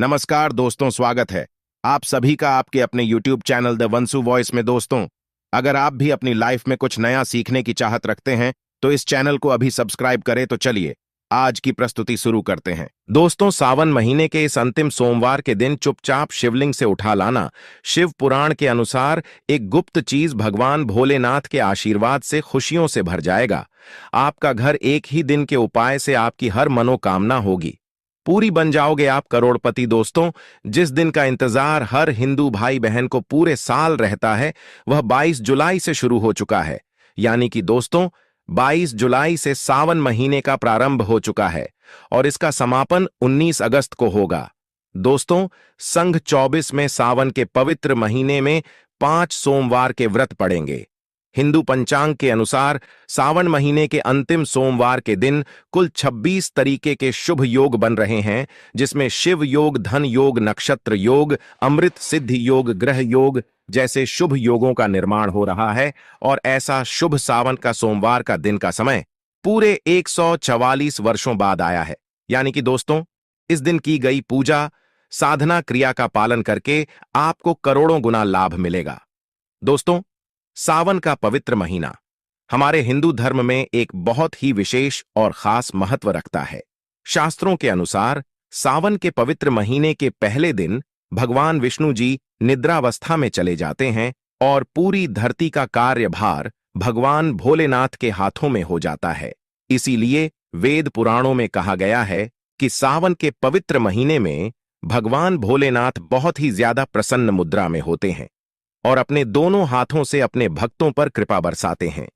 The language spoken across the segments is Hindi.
नमस्कार दोस्तों, स्वागत है आप सभी का आपके अपने YouTube चैनल द वंसु वॉइस में। दोस्तों, अगर आप भी अपनी लाइफ में कुछ नया सीखने की चाहत रखते हैं तो इस चैनल को अभी सब्सक्राइब करें। तो चलिए आज की प्रस्तुति शुरू करते हैं। दोस्तों, सावन महीने के इस अंतिम सोमवार के दिन चुपचाप शिवलिंग से उठा लाना शिव पुराण के अनुसार एक गुप्त चीज भगवान भोलेनाथ के आशीर्वाद से खुशियों से भर जाएगा। आपका घर एक ही दिन के उपाय से आपकी हर मनोकामना होगी पूरी, बन जाओगे आप करोड़पति। दोस्तों, जिस दिन का इंतजार हर हिंदू भाई बहन को पूरे साल रहता है वह 22 जुलाई से शुरू हो चुका है। यानी कि दोस्तों, 22 जुलाई से सावन महीने का प्रारंभ हो चुका है और इसका समापन 19 अगस्त को होगा। दोस्तों, संघ 24 में सावन के पवित्र महीने में 5 सोमवार के व्रत पड़ेंगे। हिंदू पंचांग के अनुसार सावन महीने के अंतिम सोमवार के दिन कुल 26 तरीके के शुभ योग बन रहे हैं, जिसमें शिव योग, धन योग, नक्षत्र योग, अमृत सिद्धि योग, ग्रह योग जैसे शुभ योगों का निर्माण हो रहा है। और ऐसा शुभ सावन का सोमवार का दिन का समय पूरे 144 वर्षों बाद आया है। यानी कि दोस्तों, इस दिन की गई पूजा साधना क्रिया का पालन करके आपको करोड़ों गुना लाभ मिलेगा। दोस्तों, सावन का पवित्र महीना हमारे हिंदू धर्म में एक बहुत ही विशेष और खास महत्व रखता है। शास्त्रों के अनुसार सावन के पवित्र महीने के पहले दिन भगवान विष्णु जी निद्रावस्था में चले जाते हैं और पूरी धरती का कार्यभार भगवान भोलेनाथ के हाथों में हो जाता है। इसीलिए वेद पुराणों में कहा गया है कि सावन के पवित्र महीने में भगवान भोलेनाथ बहुत ही ज्यादा प्रसन्न मुद्रा में होते हैं और अपने दोनों हाथों से अपने भक्तों पर कृपा बरसाते हैं।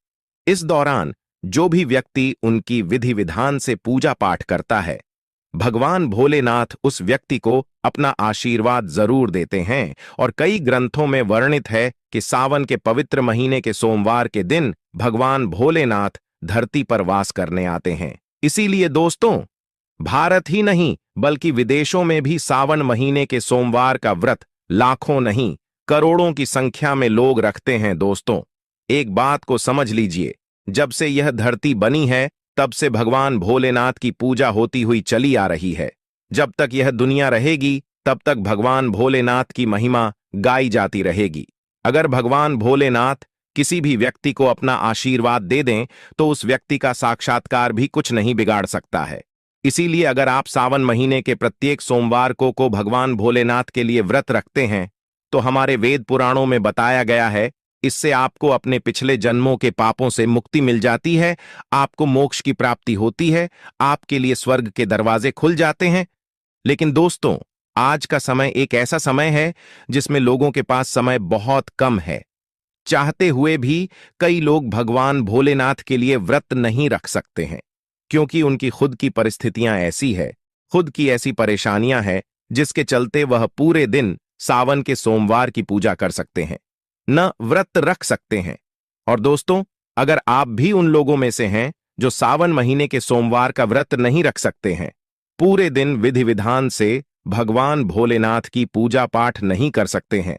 इस दौरान जो भी व्यक्ति उनकी विधि विधान से पूजा पाठ करता है, भगवान भोलेनाथ उस व्यक्ति को अपना आशीर्वाद जरूर देते हैं। और कई ग्रंथों में वर्णित है कि सावन के पवित्र महीने के सोमवार के दिन भगवान भोलेनाथ धरती पर वास करने आते हैं। इसीलिए दोस्तों, भारत ही नहीं बल्कि विदेशों में भी सावन महीने के सोमवार का व्रत लाखों नहीं करोड़ों की संख्या में लोग रखते हैं। दोस्तों, एक बात को समझ लीजिए, जब से यह धरती बनी है तब से भगवान भोलेनाथ की पूजा होती हुई चली आ रही है। जब तक यह दुनिया रहेगी तब तक भगवान भोलेनाथ की महिमा गाई जाती रहेगी। अगर भगवान भोलेनाथ किसी भी व्यक्ति को अपना आशीर्वाद दे दें तो उस व्यक्ति का साक्षात्कार भी कुछ नहीं बिगाड़ सकता है। इसीलिए अगर आप सावन महीने के प्रत्येक सोमवार को भगवान भोलेनाथ के लिए व्रत रखते हैं तो हमारे वेद पुराणों में बताया गया है, इससे आपको अपने पिछले जन्मों के पापों से मुक्ति मिल जाती है, आपको मोक्ष की प्राप्ति होती है, आपके लिए स्वर्ग के दरवाजे खुल जाते हैं। लेकिन दोस्तों, आज का समय एक ऐसा समय है जिसमें लोगों के पास समय बहुत कम है। चाहते हुए भी कई लोग भगवान भोलेनाथ के लिए व्रत नहीं रख सकते हैं, क्योंकि उनकी खुद की परिस्थितियां ऐसी है, खुद की ऐसी परेशानियां हैं जिसके चलते वह पूरे दिन सावन के सोमवार की पूजा कर सकते हैं, न व्रत रख सकते हैं। और दोस्तों, अगर आप भी उन लोगों में से हैं जो सावन महीने के सोमवार का व्रत नहीं रख सकते हैं, पूरे दिन विधि विधान से भगवान भोलेनाथ की पूजा पाठ नहीं कर सकते हैं,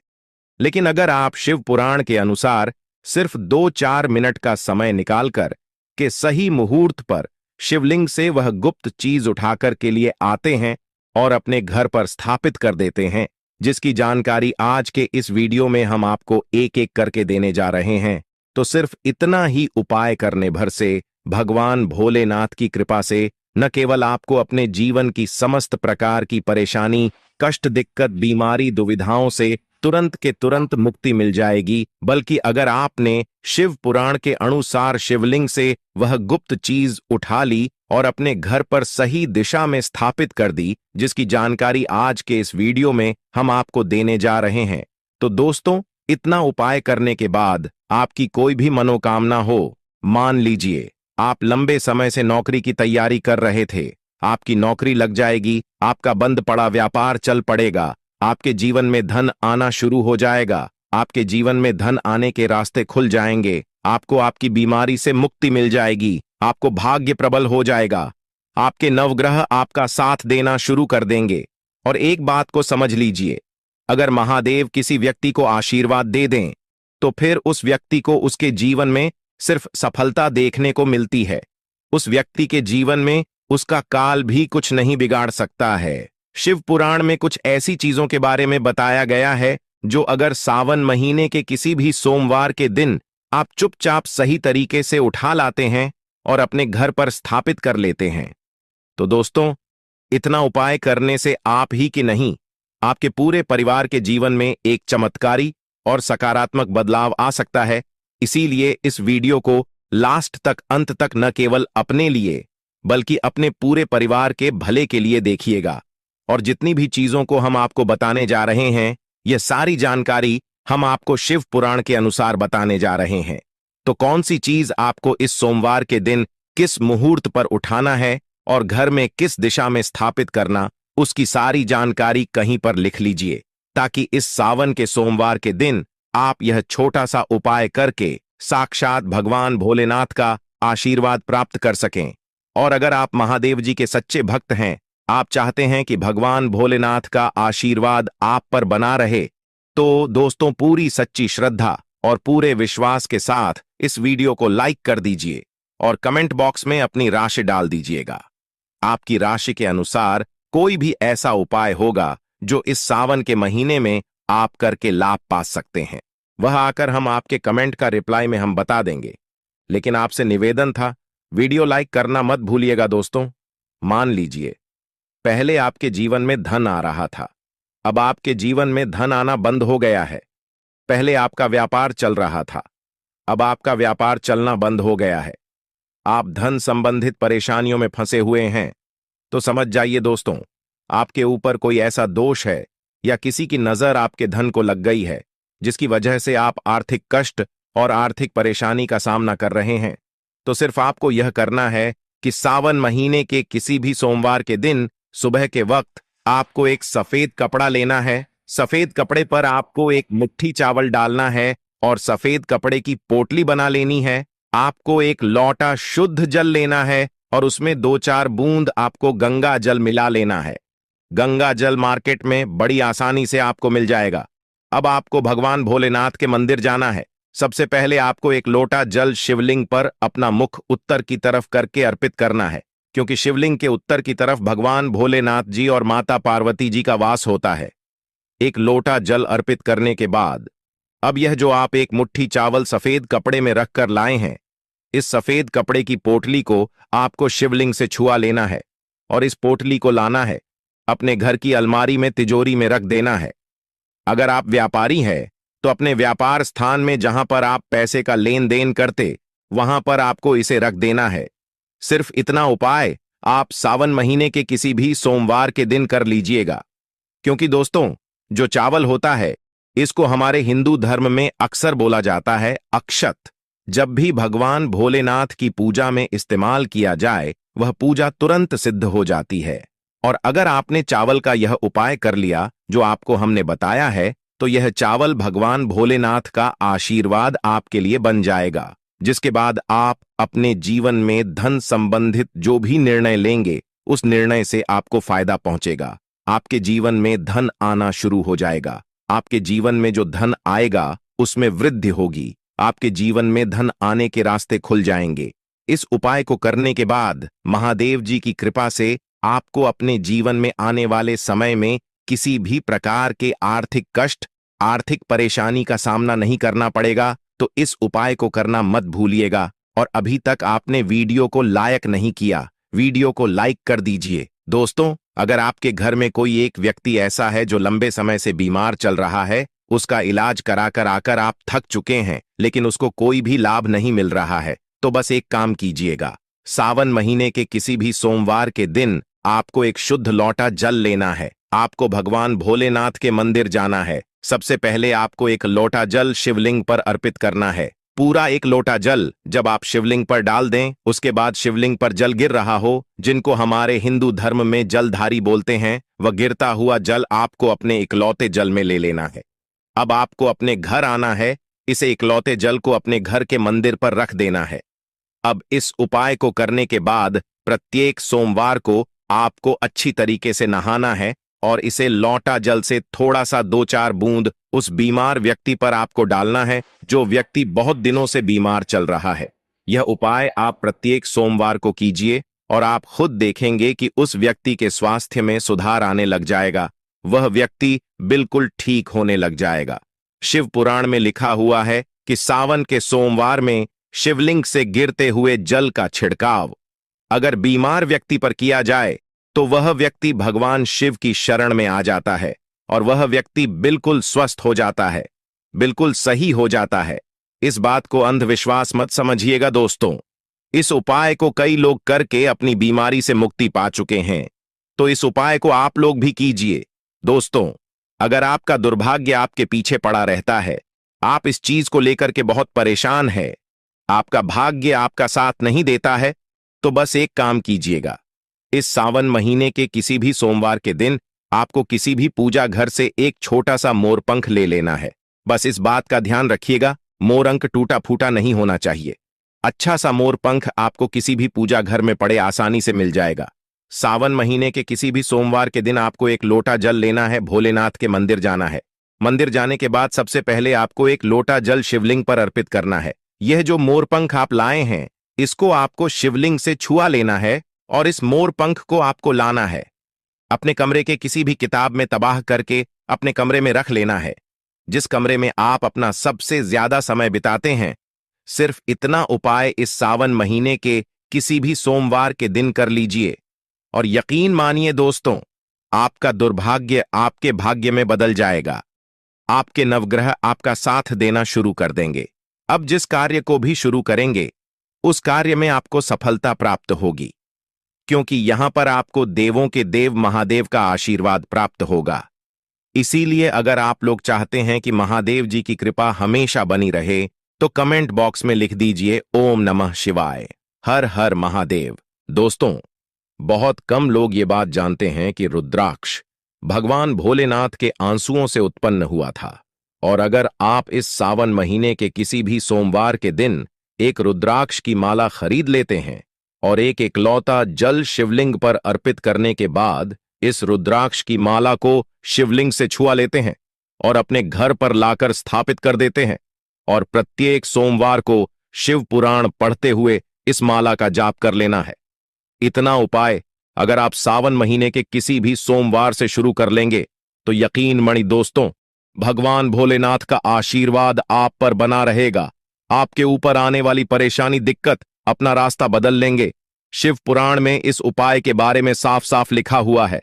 लेकिन अगर आप शिव पुराण के अनुसार सिर्फ 2-4 मिनट का समय निकालकर के सही मुहूर्त पर शिवलिंग से वह गुप्त चीज उठाकर के लिए आते हैं और अपने घर पर स्थापित कर देते हैं, जिसकी जानकारी आज के इस वीडियो में हम आपको एक एक करके देने जा रहे हैं, तो सिर्फ इतना ही उपाय करने भर से भगवान भोलेनाथ की कृपा से न केवल आपको अपने जीवन की समस्त प्रकार की परेशानी, कष्ट, दिक्कत, बीमारी, दुविधाओं से तुरंत के तुरंत मुक्ति मिल जाएगी, बल्कि अगर आपने शिव पुराण के अनुसार शिवलिंग से वह गुप्त चीज उठा ली और अपने घर पर सही दिशा में स्थापित कर दी, जिसकी जानकारी आज के इस वीडियो में हम आपको देने जा रहे हैं, तो दोस्तों, इतना उपाय करने के बाद आपकी कोई भी मनोकामना हो, मान लीजिए आप लंबे समय से नौकरी की तैयारी कर रहे थे, आपकी नौकरी लग जाएगी, आपका बंद पड़ा व्यापार चल पड़ेगा, आपके जीवन में धन आना शुरू हो जाएगा, आपके जीवन में धन आने के रास्ते खुल जाएंगे, आपको आपकी बीमारी से मुक्ति मिल जाएगी, आपको भाग्य प्रबल हो जाएगा, आपके नवग्रह आपका साथ देना शुरू कर देंगे। और एक बात को समझ लीजिए, अगर महादेव किसी व्यक्ति को आशीर्वाद दे दें तो फिर उस व्यक्ति को उसके जीवन में सिर्फ सफलता देखने को मिलती है। उस व्यक्ति के जीवन में उसका काल भी कुछ नहीं बिगाड़ सकता है। शिव पुराण में कुछ ऐसी चीजों के बारे में बताया गया है जो अगर सावन महीने के किसी भी सोमवार के दिन आप चुपचाप सही तरीके से उठा लाते हैं और अपने घर पर स्थापित कर लेते हैं, तो दोस्तों, इतना उपाय करने से आप ही कि नहीं, आपके पूरे परिवार के जीवन में एक चमत्कारी और सकारात्मक बदलाव आ सकता है। इसीलिए इस वीडियो को लास्ट तक, अंत तक न केवल अपने लिए बल्कि अपने पूरे परिवार के भले के लिए देखिएगा। और जितनी भी चीजों को हम आपको बताने जा रहे हैं, यह सारी जानकारी हम आपको शिव पुराण के अनुसार बताने जा रहे हैं। तो कौन सी चीज आपको इस सोमवार के दिन किस मुहूर्त पर उठाना है और घर में किस दिशा में स्थापित करना, उसकी सारी जानकारी कहीं पर लिख लीजिए, ताकि इस सावन के सोमवार के दिन आप यह छोटा सा उपाय करके साक्षात भगवान भोलेनाथ का आशीर्वाद प्राप्त कर सकें। और अगर आप महादेव जी के सच्चे भक्त हैं, आप चाहते हैं कि भगवान भोलेनाथ का आशीर्वाद आप पर बना रहे, तो दोस्तों, पूरी सच्ची श्रद्धा और पूरे विश्वास के साथ इस वीडियो को लाइक कर दीजिए और कमेंट बॉक्स में अपनी राशि डाल दीजिएगा। आपकी राशि के अनुसार कोई भी ऐसा उपाय होगा जो इस सावन के महीने में आप करके लाभ पा सकते हैं, वह आकर हम आपके कमेंट का रिप्लाई में हम बता देंगे। लेकिन आपसे निवेदन था, वीडियो लाइक करना मत भूलिएगा दोस्तों। मान लीजिए, पहले आपके जीवन में धन आ रहा था, अब आपके जीवन में धन आना बंद हो गया है। पहले आपका व्यापार चल रहा था, अब आपका व्यापार चलना बंद हो गया है। आप धन संबंधित परेशानियों में फंसे हुए हैं, तो समझ जाइए दोस्तों, आपके ऊपर कोई ऐसा दोष है या किसी की नजर आपके धन को लग गई है, जिसकी वजह से आप आर्थिक कष्ट और आर्थिक परेशानी का सामना कर रहे हैं। तो सिर्फ आपको यह करना है कि सावन महीने के किसी भी सोमवार के दिन सुबह के वक्त आपको एक सफेद कपड़ा लेना है। सफेद कपड़े पर आपको एक मुट्ठी चावल डालना है और सफेद कपड़े की पोटली बना लेनी है। आपको एक लौटा शुद्ध जल लेना है और उसमें 2-4 बूंद आपको गंगा जल मिला लेना है। गंगा जल मार्केट में बड़ी आसानी से आपको मिल जाएगा। अब आपको भगवान भोलेनाथ के मंदिर जाना है। सबसे पहले आपको एक लोटा जल शिवलिंग पर अपना मुख उत्तर की तरफ करके अर्पित करना है, क्योंकि शिवलिंग के उत्तर की तरफ भगवान भोलेनाथ जी और माता पार्वती जी का वास होता है। एक लोटा जल अर्पित करने के बाद अब यह जो आप एक मुट्ठी चावल सफेद कपड़े में रखकर लाए हैं, इस सफेद कपड़े की पोटली को आपको शिवलिंग से छुआ लेना है और इस पोटली को लाना है, अपने घर की अलमारी में, तिजोरी में रख देना है। अगर आप व्यापारी हैं तो अपने व्यापार स्थान में जहां पर आप पैसे का लेन देन करते, वहां पर आपको इसे रख देना है। सिर्फ इतना उपाय आप सावन महीने के किसी भी सोमवार के दिन कर लीजिएगा, क्योंकि दोस्तों, जो चावल होता है, इसको हमारे हिंदू धर्म में अक्सर बोला जाता है अक्षत। जब भी भगवान भोलेनाथ की पूजा में इस्तेमाल किया जाए, वह पूजा तुरंत सिद्ध हो जाती है। और अगर आपने चावल का यह उपाय कर लिया जो आपको हमने बताया है, तो यह चावल भगवान भोलेनाथ का आशीर्वाद आपके लिए बन जाएगा, जिसके बाद आप अपने जीवन में धन संबंधित जो भी निर्णय लेंगे, उस निर्णय से आपको फायदा पहुंचेगा। आपके जीवन में धन आना शुरू हो जाएगा। आपके जीवन में जो धन आएगा, उसमें वृद्धि होगी। आपके जीवन में धन आने के रास्ते खुल जाएंगे। इस उपाय को करने के बाद महादेव जी की कृपा से आपको अपने जीवन में आने वाले समय में किसी भी प्रकार के आर्थिक कष्ट, आर्थिक परेशानी का सामना नहीं करना पड़ेगा। तो इस उपाय को करना मत भूलिएगा। और अभी तक आपने वीडियो को लाइक नहीं किया, वीडियो को लाइक कर दीजिए। दोस्तों, अगर आपके घर में कोई एक व्यक्ति ऐसा है जो लंबे समय से बीमार चल रहा है, उसका इलाज कराकर आकर आप थक चुके हैं, लेकिन उसको कोई भी लाभ नहीं मिल रहा है, तो बस एक काम कीजिएगा। सावन महीने के किसी भी सोमवार के दिन आपको एक शुद्ध लोटा जल लेना है। आपको भगवान भोलेनाथ के मंदिर जाना है। सबसे पहले आपको एक लोटा जल शिवलिंग पर अर्पित करना है। पूरा एक लोटा जल जब आप शिवलिंग पर डाल दें, उसके बाद शिवलिंग पर जल गिर रहा हो, जिनको हमारे हिंदू धर्म में जलधारी बोलते हैं, वह गिरता हुआ जल आपको अपने इकलौते जल में ले लेना है। अब आपको अपने घर आना है, इसे इकलौते जल को अपने घर के मंदिर पर रख देना है। अब इस उपाय को करने के बाद प्रत्येक सोमवार को आपको अच्छी तरीके से नहाना है और इसे लौटा जल से थोड़ा सा 2-4 बूंद उस बीमार व्यक्ति पर आपको डालना है, जो व्यक्ति बहुत दिनों से बीमार चल रहा है। यह उपाय आप प्रत्येक सोमवार को कीजिए और आप खुद देखेंगे कि उस व्यक्ति के स्वास्थ्य में सुधार आने लग जाएगा। वह व्यक्ति बिल्कुल ठीक होने लग जाएगा। शिव पुराण में लिखा हुआ है कि सावन के सोमवार में शिवलिंग से गिरते हुए जल का छिड़काव अगर बीमार व्यक्ति पर किया जाए तो वह व्यक्ति भगवान शिव की शरण में आ जाता है और वह व्यक्ति बिल्कुल स्वस्थ हो जाता है, बिल्कुल सही हो जाता है। इस बात को अंधविश्वास मत समझिएगा दोस्तों। इस उपाय को कई लोग करके अपनी बीमारी से मुक्ति पा चुके हैं, तो इस उपाय को आप लोग भी कीजिए। दोस्तों, अगर आपका दुर्भाग्य आपके पीछे पड़ा रहता है, आप इस चीज को लेकर के बहुत परेशान है, आपका भाग्य आपका साथ नहीं देता है, तो बस एक काम कीजिएगा। इस सावन महीने के किसी भी सोमवार के दिन आपको किसी भी पूजा घर से एक छोटा सा मोरपंख ले लेना है। बस इस बात का ध्यान रखिएगा, मोरंक टूटा फूटा नहीं होना चाहिए। अच्छा सा मोरपंख आपको किसी भी पूजा घर में पड़े आसानी से मिल जाएगा। सावन महीने के किसी भी सोमवार के दिन आपको एक लोटा जल लेना है, भोलेनाथ के मंदिर जाना है। मंदिर जाने के बाद सबसे पहले आपको एक लोटा जल शिवलिंग पर अर्पित करना है। यह जो मोरपंख आप लाए हैं, इसको आपको शिवलिंग से छुआ लेना है और इस मोरपंख को आपको लाना है, अपने कमरे के किसी भी किताब में तबाह करके अपने कमरे में रख लेना है, जिस कमरे में आप अपना सबसे ज्यादा समय बिताते हैं। सिर्फ इतना उपाय इस सावन महीने के किसी भी सोमवार के दिन कर लीजिए और यकीन मानिए दोस्तों, आपका दुर्भाग्य आपके भाग्य में बदल जाएगा। आपके नवग्रह आपका साथ देना शुरू कर देंगे। अब जिस कार्य को भी शुरू करेंगे उस कार्य में आपको सफलता प्राप्त होगी, क्योंकि यहां पर आपको देवों के देव महादेव का आशीर्वाद प्राप्त होगा। इसीलिए अगर आप लोग चाहते हैं कि महादेव जी की कृपा हमेशा बनी रहे, तो कमेंट बॉक्स में लिख दीजिए ओम नमः शिवाय, हर हर महादेव। दोस्तों, बहुत कम लोग ये बात जानते हैं कि रुद्राक्ष भगवान भोलेनाथ के आंसुओं से उत्पन्न हुआ था, और अगर आप इस सावन महीने के किसी भी सोमवार के दिन एक रुद्राक्ष की माला खरीद लेते हैं और एक इकलौता जल शिवलिंग पर अर्पित करने के बाद इस रुद्राक्ष की माला को शिवलिंग से छुआ लेते हैं और अपने घर पर लाकर स्थापित कर देते हैं, और प्रत्येक सोमवार को शिव पुराण पढ़ते हुए इस माला का जाप कर लेना है। इतना उपाय अगर आप सावन महीने के किसी भी सोमवार से शुरू कर लेंगे तो यकीन मानिए दोस्तों, भगवान भोलेनाथ का आशीर्वाद आप पर बना रहेगा। आपके ऊपर आने वाली परेशानी दिक्कत अपना रास्ता बदल लेंगे। शिव पुराण में इस उपाय के बारे में साफ साफ लिखा हुआ है।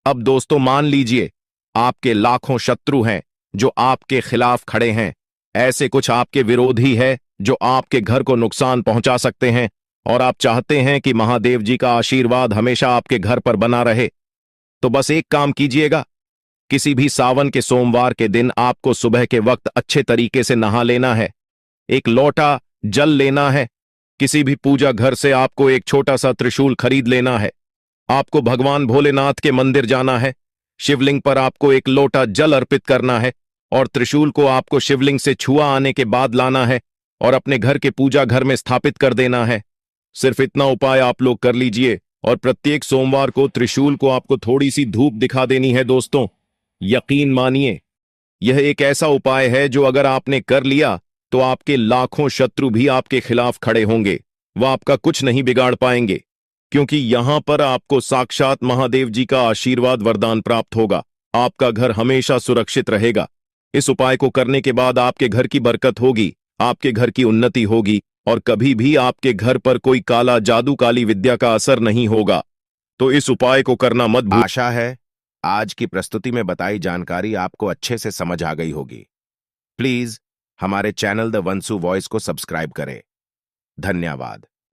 अब दोस्तों मान लीजिए, आपके लाखों शत्रु हैं जो आपके खिलाफ खड़े हैं, ऐसे कुछ आपके विरोधी है जो आपके घर को नुकसान पहुंचा सकते हैं, और आप चाहते हैं कि महादेव जी का आशीर्वाद हमेशा आपके घर पर बना रहे, तो बस एक काम कीजिएगा। किसी भी सावन के सोमवार के दिन आपको सुबह के वक्त अच्छे तरीके से नहा लेना है, एक लोटा जल लेना है, किसी भी पूजा घर से आपको एक छोटा सा त्रिशूल खरीद लेना है, आपको भगवान भोलेनाथ के मंदिर जाना है, शिवलिंग पर आपको एक लोटा जल अर्पित करना है और त्रिशूल को आपको शिवलिंग से छुआ आने के बाद लाना है और अपने घर के पूजा घर में स्थापित कर देना है। सिर्फ इतना उपाय आप लोग कर लीजिए और प्रत्येक सोमवार को त्रिशूल को आपको थोड़ी सी धूप दिखा देनी है। दोस्तों, यकीन मानिए, यह एक ऐसा उपाय है जो अगर आपने कर लिया तो आपके लाखों शत्रु भी आपके खिलाफ खड़े होंगे, वह आपका कुछ नहीं बिगाड़ पाएंगे, क्योंकि यहां पर आपको साक्षात महादेव जी का आशीर्वाद वरदान प्राप्त होगा। आपका घर हमेशा सुरक्षित रहेगा। इस उपाय को करने के बाद आपके घर की बरकत होगी, आपके घर की उन्नति होगी और कभी भी आपके घर पर कोई काला जादू काली विद्या का असर नहीं होगा। तो इस उपाय को करना मत भूलिए। आशा है आज की प्रस्तुति में बताई जानकारी आपको अच्छे से समझ आ गई होगी। प्लीज हमारे चैनल द वंसु वॉइस को सब्सक्राइब करें। धन्यवाद।